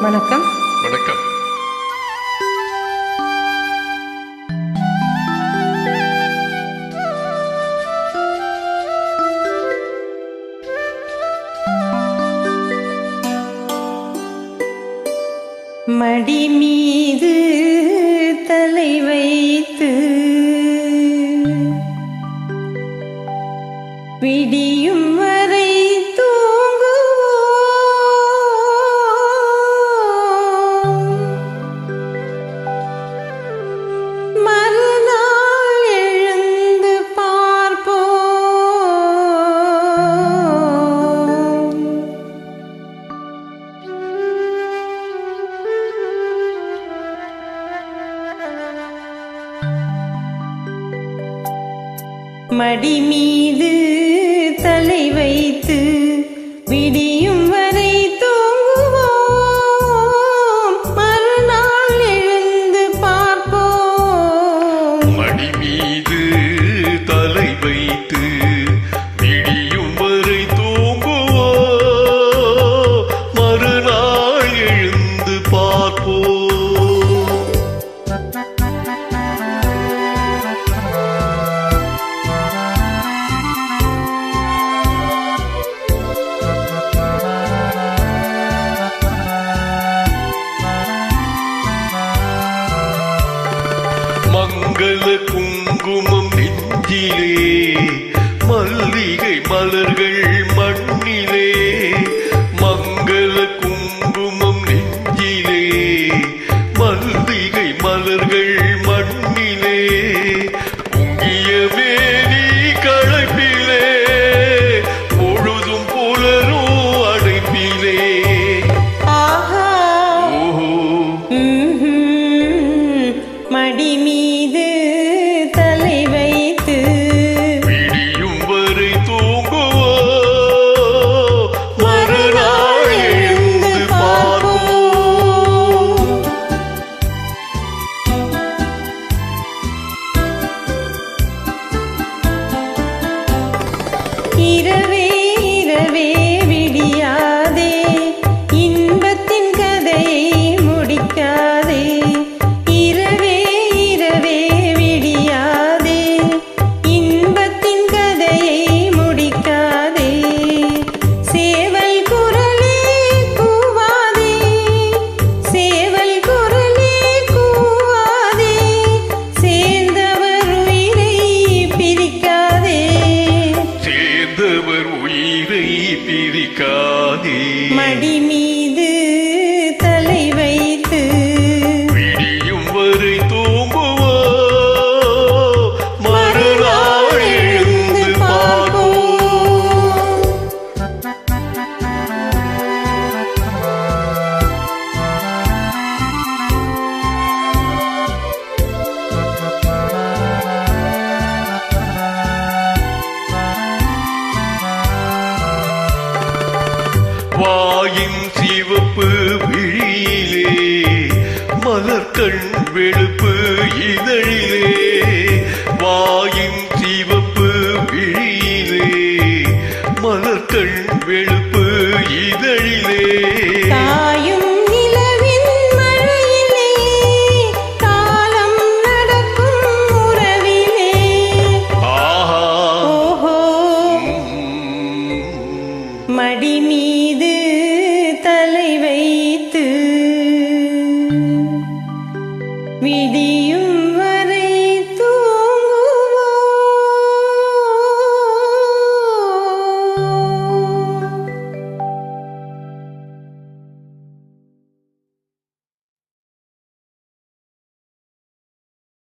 வணக்கம். வணக்கம். மடி மீது தலை வைத்து விடியும் வரை மடி மீது தலை வைத்து விடியும் வரை தூங்குவோம், மறுநாள் எழுந்து பார்ப்போம். மடி மீது தலை வைத்து விடியும் வரை தூங்குவோம், மறுநாள் எழுந்து பார்ப்போம். மங்கள குங்குமம் நெஞ்சிலே, மல்லிகை மலர்கள் மண்ணிலே. மங்கள குங்குமம் நெஞ்சிலே, மல்லிகை மலர்கள் மண்ணிலே. பொங்கிய மேனி களைப்பிலே, பொழுதும் புலரும் அடைப்பிலே. மடி மீது தலை வைத்து விடியும் வரை தூங்குவோம், மறுநாள் எழுந்து பார்ப்போம். இரவே இரவே விடியாதே, இன்பத்தின் கதையை முடிக்காதே. மடி மீது தலை வைத்து விடியும் வரை தூங்குவோம், மறுநாள் எழுந்து பார்ப்போம். வாயின் சிவப்பு விழியிலே, மலர்கண் வெளுப்பு இதழிலே. வாயின் சிவப்பு விழியிலே, மலர்கண் வெளுப்பு இதழிலே. தாயும் நிலவின் மழையிலே, காலம் நடக்கும் உறவிலே. ஆஹா, ஓஹோ, மடி மீது தலை வைத்து விடி